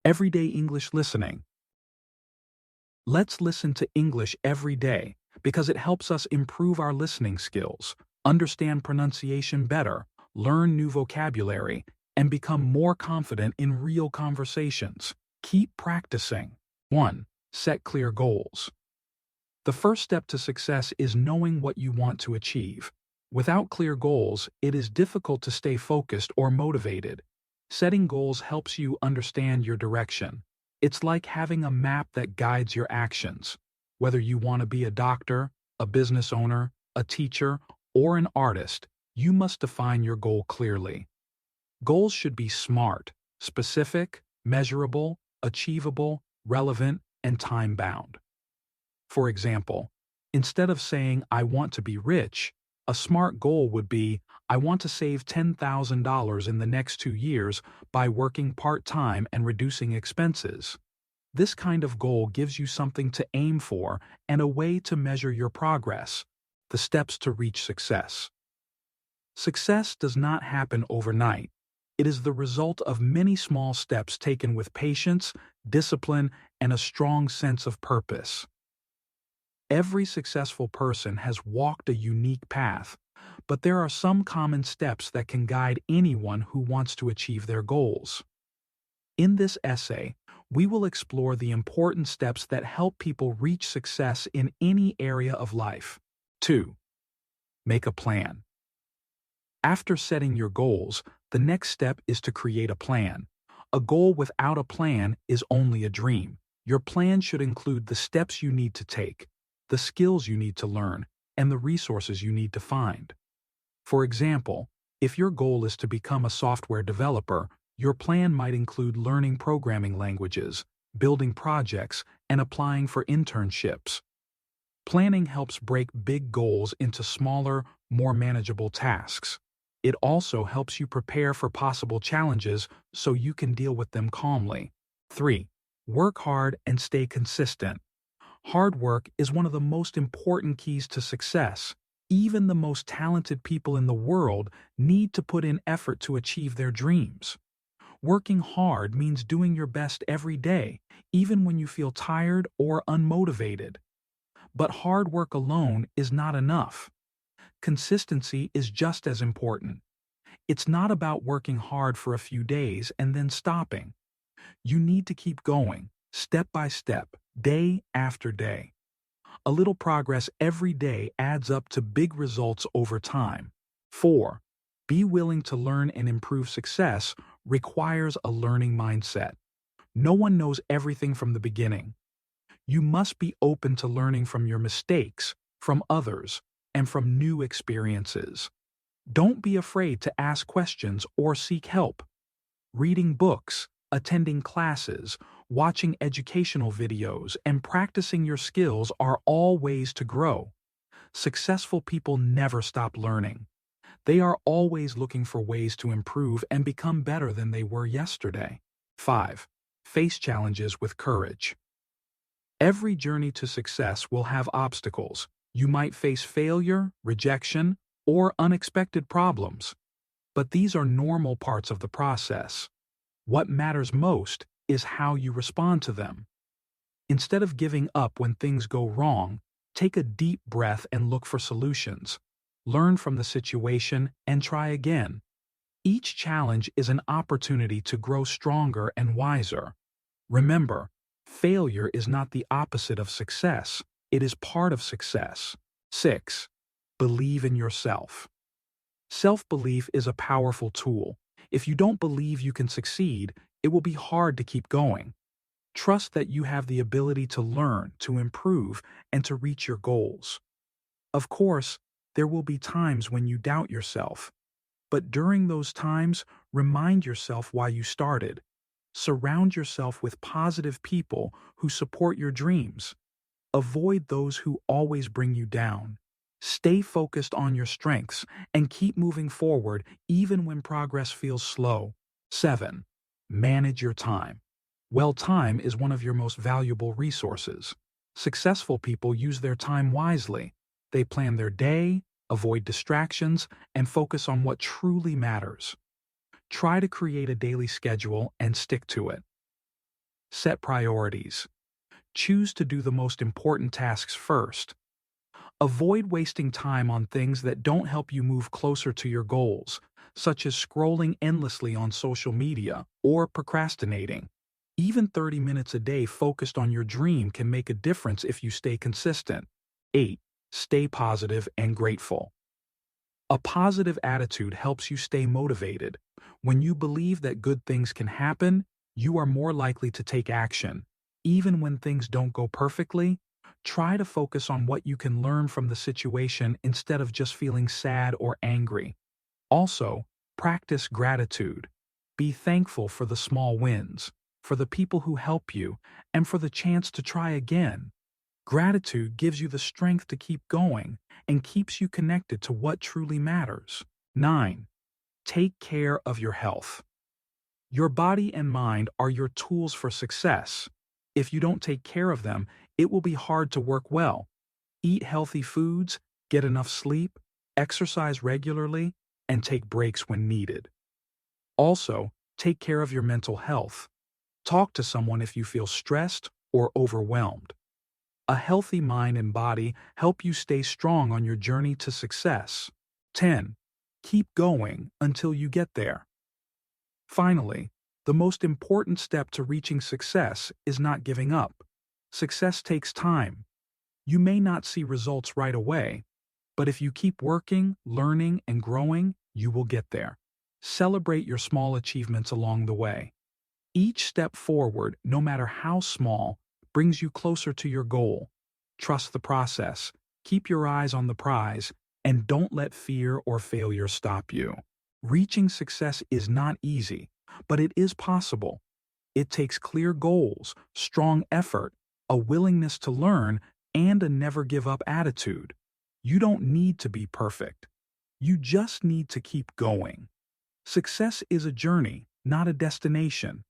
Everyday English listening. Let's listen to English every day because it helps us improve our listening skills, understand pronunciation better, learn new vocabulary, and become more confident in real conversations. Keep practicing. 1. Set clear goals. The first step to success is knowing what you want to achieve. Without clear goals, it is difficult to stay focused or motivated. Setting goals helps you understand your direction. It's like having a map that guides your actions. Whether you want to be a doctor, a business owner, a teacher, or an artist, you must define your goal clearly. Goals should be smart, specific, measurable, achievable, relevant, and time-bound. For example, instead of saying, "I want to be rich," a smart goal would be, "I want to save $10,000 in the next 2 years by working part-time and reducing expenses." This kind of goal gives you something to aim for and a way to measure your progress. The steps to reach success. Success does not happen overnight. It is the result of many small steps taken with patience, discipline, and a strong sense of purpose. Every successful person has walked a unique path, but there are some common steps that can guide anyone who wants to achieve their goals. In this essay, we will explore the important steps that help people reach success in any area of life. 2. Make a plan. After setting your goals, the next step is to create a plan. A goal without a plan is only a dream. Your plan should include the steps you need to take, the skills you need to learn, and the resources you need to find. For example, if your goal is to become a software developer, your plan might include learning programming languages, building projects, and applying for internships. Planning helps break big goals into smaller, more manageable tasks. It also helps you prepare for possible challenges so you can deal with them calmly. 3. Work hard and stay consistent. Hard work is one of the most important keys to success. Even the most talented people in the world need to put in effort to achieve their dreams. Working hard means doing your best every day, even when you feel tired or unmotivated. But hard work alone is not enough. Consistency is just as important. It's not about working hard for a few days and then stopping. You need to keep going, step by step, day after day. A little progress every day adds up to big results over time. 4. Be willing to learn and improve. Success requires a learning mindset. No one knows everything from the beginning. You must be open to learning from your mistakes, from others, and from new experiences. Don't be afraid to ask questions or seek help. Reading books, attending classes, watching educational videos, and practicing your skills are all ways to grow. Successful people never stop learning. They are always looking for ways to improve and become better than they were yesterday. 5. Face challenges with courage. Every journey to success will have obstacles. You might face failure, rejection, or unexpected problems. But these are normal parts of the process. What matters most is how you respond to them. Instead of giving up when things go wrong, take a deep breath and look for solutions. Learn from the situation and try again. Each challenge is an opportunity to grow stronger and wiser. Remember, failure is not the opposite of success. It is part of success. 6. Believe in yourself. Self-belief is a powerful tool. If you don't believe you can succeed, it will be hard to keep going. Trust that you have the ability to learn, to improve, and to reach your goals. Of course, there will be times when you doubt yourself. But during those times, remind yourself why you started. Surround yourself with positive people who support your dreams. Avoid those who always bring you down. Stay focused on your strengths and keep moving forward even when progress feels slow. 7. Manage your time. Well, time is one of your most valuable resources. Successful people use their time wisely. They plan their day, avoid distractions, and focus on what truly matters. Try to create a daily schedule and stick to it. Set priorities. Choose to do the most important tasks first. Avoid wasting time on things that don't help you move closer to your goals, such as scrolling endlessly on social media or procrastinating. Even 30 minutes a day focused on your dream can make a difference if you stay consistent. 8. Stay positive and grateful. A positive attitude helps you stay motivated. When you believe that good things can happen, you are more likely to take action. Even when things don't go perfectly, try to focus on what you can learn from the situation instead of just feeling sad or angry. Also, practice gratitude. Be thankful for the small wins, for the people who help you, and for the chance to try again. Gratitude gives you the strength to keep going and keeps you connected to what truly matters. 9. Take care of your health. Your body and mind are your tools for success. If you don't take care of them, it will be hard to work well. Eat healthy foods, get enough sleep, exercise regularly, and take breaks when needed. Also, take care of your mental health. Talk to someone if you feel stressed or overwhelmed. A healthy mind and body help you stay strong on your journey to success. 10. Keep going until you get there. Finally, the most important step to reaching success is not giving up. Success takes time. You may not see results right away, but if you keep working, learning, and growing, you will get there. Celebrate your small achievements along the way. Each step forward, no matter how small, brings you closer to your goal. Trust the process, keep your eyes on the prize, and don't let fear or failure stop you. Reaching success is not easy, but it is possible. It takes clear goals, strong effort, a willingness to learn, and a never-give-up attitude. You don't need to be perfect. You just need to keep going. Success is a journey, not a destination.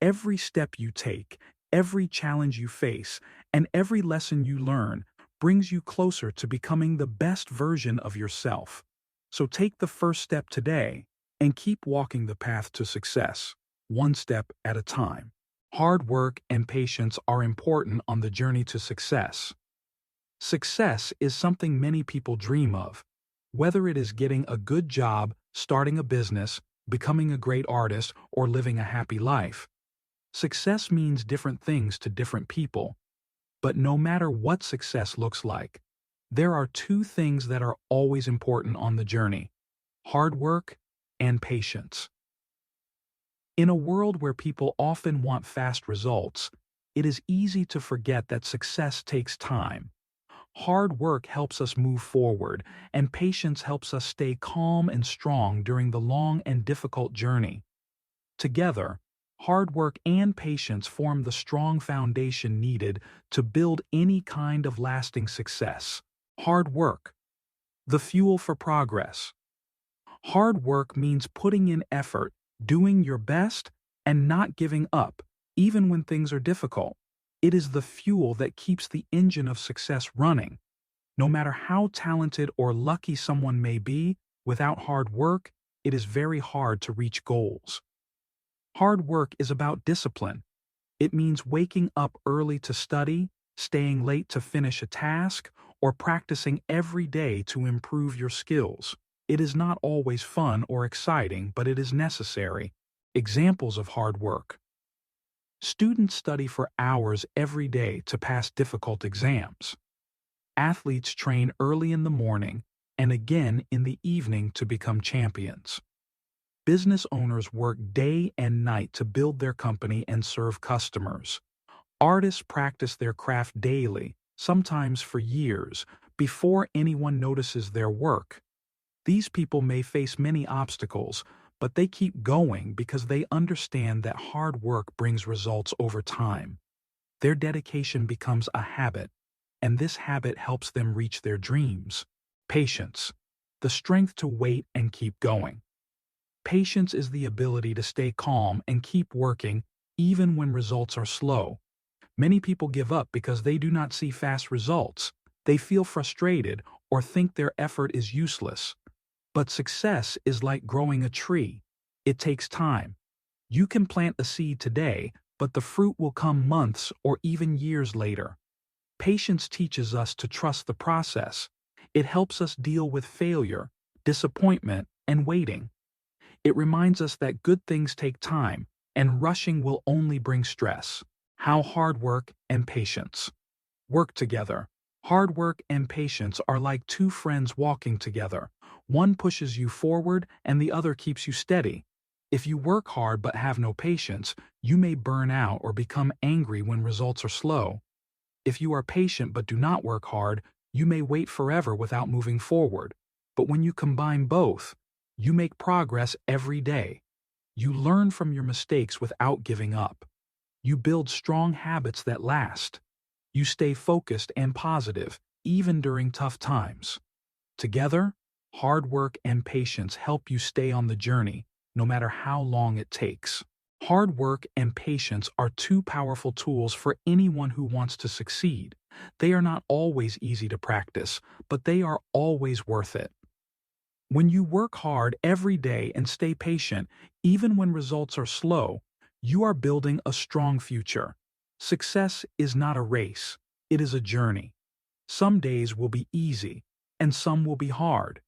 Every step you take, every challenge you face, and every lesson you learn brings you closer to becoming the best version of yourself. So take the first step today and keep walking the path to success, one step at a time. Hard work and patience are important on the journey to success. Success is something many people dream of, whether it is getting a good job, starting a business, becoming a great artist, or living a happy life. Success means different things to different people, but no matter what success looks like, there are two things that are always important on the journey: hard work and patience. In a world where people often want fast results, it is easy to forget that success takes time. Hard work helps us move forward, and patience helps us stay calm and strong during the long and difficult journey. Together, hard work and patience form the strong foundation needed to build any kind of lasting success. Hard work, the fuel for progress. Hard work means putting in effort, doing your best, and not giving up, even when things are difficult. It is the fuel that keeps the engine of success running. No matter how talented or lucky someone may be, without hard work, it is very hard to reach goals. Hard work is about discipline. It means waking up early to study, staying late to finish a task, or practicing every day to improve your skills. It is not always fun or exciting, but it is necessary. Examples of hard work. Students study for hours every day to pass difficult exams. Athletes train early in the morning and again in the evening to become champions. Business owners work day and night to build their company and serve customers. Artists practice their craft daily, sometimes for years, before anyone notices their work. These people may face many obstacles, but they keep going because they understand that hard work brings results over time. Their dedication becomes a habit, and this habit helps them reach their dreams. Patience, the strength to wait and keep going. Patience is the ability to stay calm and keep working even when results are slow. Many people give up because they do not see fast results. They feel frustrated or think their effort is useless. But success is like growing a tree. It takes time. You can plant a seed today, but the fruit will come months or even years later. Patience teaches us to trust the process. It helps us deal with failure, disappointment, and waiting. It reminds us that good things take time, and rushing will only bring stress. How hard work and patience work together. Hard work and patience are like two friends walking together. One pushes you forward and the other keeps you steady. If you work hard but have no patience, you may burn out or become angry when results are slow. If you are patient but do not work hard, you may wait forever without moving forward. But when you combine both, you make progress every day. You learn from your mistakes without giving up. You build strong habits that last. You stay focused and positive, even during tough times. Together, hard work and patience help you stay on the journey, no matter how long it takes. Hard work and patience are two powerful tools for anyone who wants to succeed. They are not always easy to practice, but they are always worth it. When you work hard every day and stay patient, even when results are slow, you are building a strong future. Success is not a race, it is a journey. Some days will be easy, and some will be hard.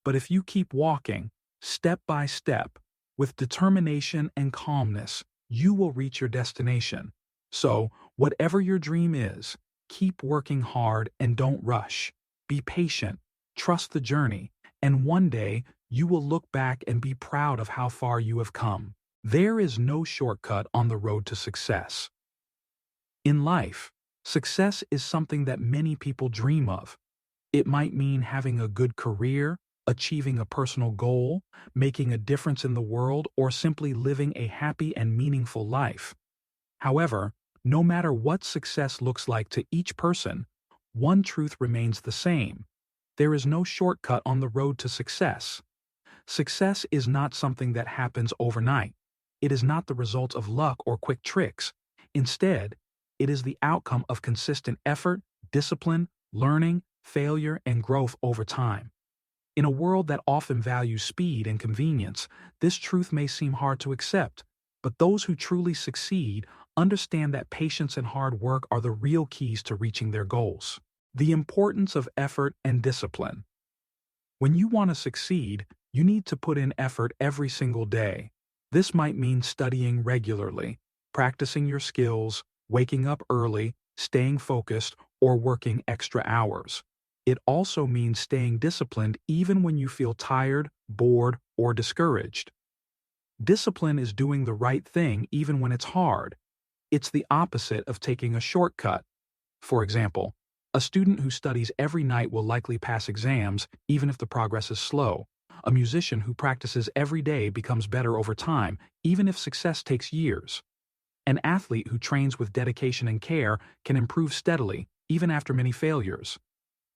But if you keep walking, step by step, with determination and calmness, you will reach your destination. So, whatever your dream is, keep working hard and don't rush. Be patient, trust the journey, and one day you will look back and be proud of how far you have come. There is no shortcut on the road to success. In life, success is something that many people dream of. It might mean having a good career, achieving a personal goal, making a difference in the world, or simply living a happy and meaningful life. However, no matter what success looks like to each person, one truth remains the same. There is no shortcut on the road to success. Success is not something that happens overnight. It is not the result of luck or quick tricks. Instead, it is the outcome of consistent effort, discipline, learning, failure, and growth over time. In a world that often values speed and convenience, this truth may seem hard to accept, but those who truly succeed understand that patience and hard work are the real keys to reaching their goals. The importance of effort and discipline. When you want to succeed, you need to put in effort every single day. This might mean studying regularly, practicing your skills, waking up early, staying focused, or working extra hours. It also means staying disciplined even when you feel tired, bored, or discouraged. Discipline is doing the right thing even when it's hard. It's the opposite of taking a shortcut. For example, a student who studies every night will likely pass exams even if the progress is slow. A musician who practices every day becomes better over time even if success takes years. An athlete who trains with dedication and care can improve steadily even after many failures.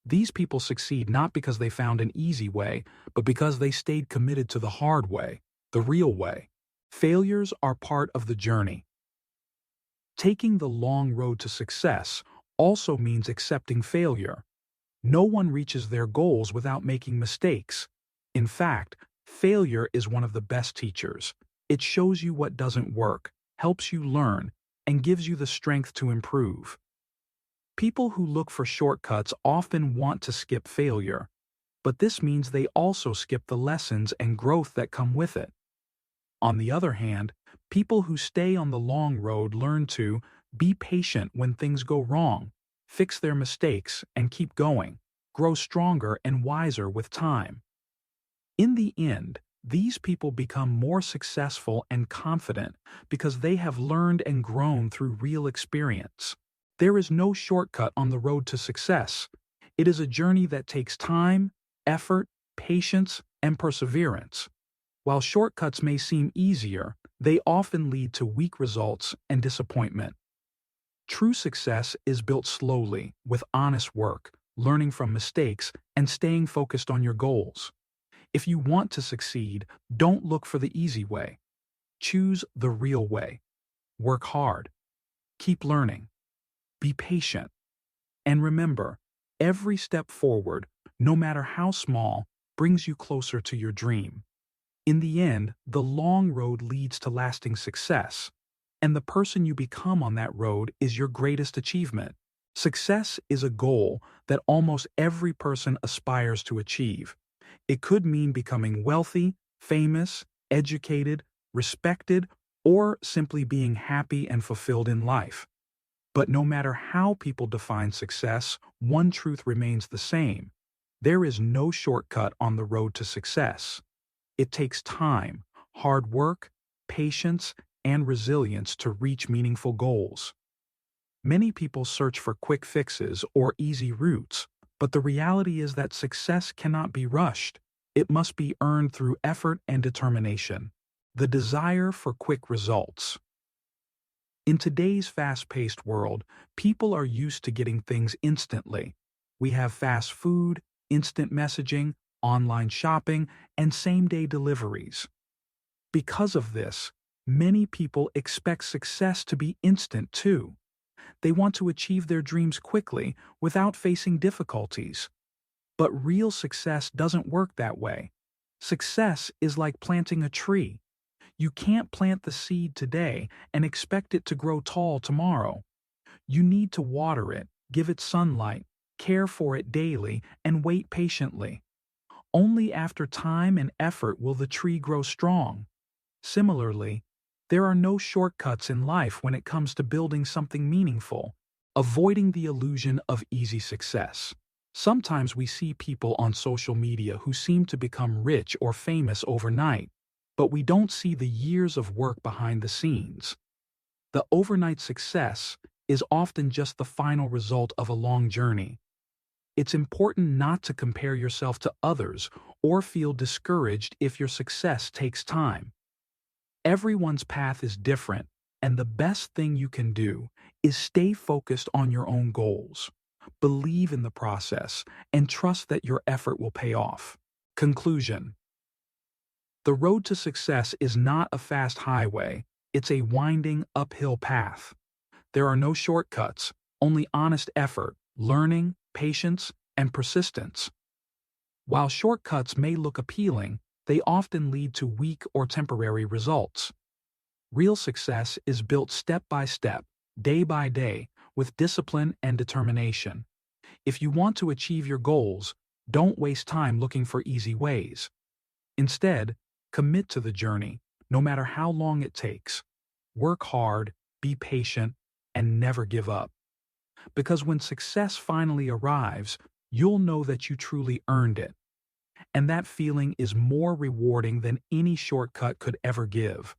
These people succeed not because they found an easy way, but because they stayed committed to the hard way, the real way. Failures are part of the journey. Taking the long road to success also means accepting failure. No one reaches their goals without making mistakes. In fact, failure is one of the best teachers. It shows you what doesn't work, helps you learn, and gives you the strength to improve. People who look for shortcuts often want to skip failure, but this means they also skip the lessons and growth that come with it. On the other hand, people who stay on the long road learn to be patient when things go wrong, fix their mistakes, and keep going, grow stronger and wiser with time. In the end, these people become more successful and confident because they have learned and grown through real experience. There is no shortcut on the road to success. It is a journey that takes time, effort, patience, and perseverance. While shortcuts may seem easier, they often lead to weak results and disappointment. True success is built slowly, with honest work, learning from mistakes, and staying focused on your goals. If you want to succeed, don't look for the easy way. Choose the real way. Work hard. Keep learning. Be patient. And remember, every step forward, no matter how small, brings you closer to your dream. In the end, the long road leads to lasting success. and the person you become on that road is your greatest achievement. Success is a goal that almost every person aspires to achieve. It could mean becoming wealthy, famous, educated, respected, or simply being happy and fulfilled in life. But no matter how people define success, one truth remains the same. There is no shortcut on the road to success. It takes time, hard work, patience, and resilience to reach meaningful goals. Many people search for quick fixes or easy routes, but the reality is that success cannot be rushed. It must be earned through effort and determination. The desire for quick results. In today's fast-paced world, people are used to getting things instantly. We have fast food, instant messaging, online shopping, and same-day deliveries. Because of this, many people expect success to be instant too. They want to achieve their dreams quickly without facing difficulties. But real success doesn't work that way. Success is like planting a tree. You can't plant the seed today and expect it to grow tall tomorrow. You need to water it, give it sunlight, care for it daily, and wait patiently. Only after time and effort will the tree grow strong. Similarly, there are no shortcuts in life when it comes to building something meaningful, avoiding the illusion of easy success. Sometimes we see people on social media who seem to become rich or famous overnight, but we don't see the years of work behind the scenes. The overnight success is often just the final result of a long journey. It's important not to compare yourself to others or feel discouraged if your success takes time. Everyone's path is different, and the best thing you can do is stay focused on your own goals. Believe in the process and trust that your effort will pay off. Conclusion. The road to success is not a fast highway, it's a winding uphill path. There are no shortcuts, only honest effort, learning, patience, and persistence. While shortcuts may look appealing, they often lead to weak or temporary results. Real success is built step by step, day by day, with discipline and determination. If you want to achieve your goals, don't waste time looking for easy ways. Instead, commit to the journey, no matter how long it takes. Work hard, be patient, and never give up. Because when success finally arrives, you'll know that you truly earned it. And that feeling is more rewarding than any shortcut could ever give.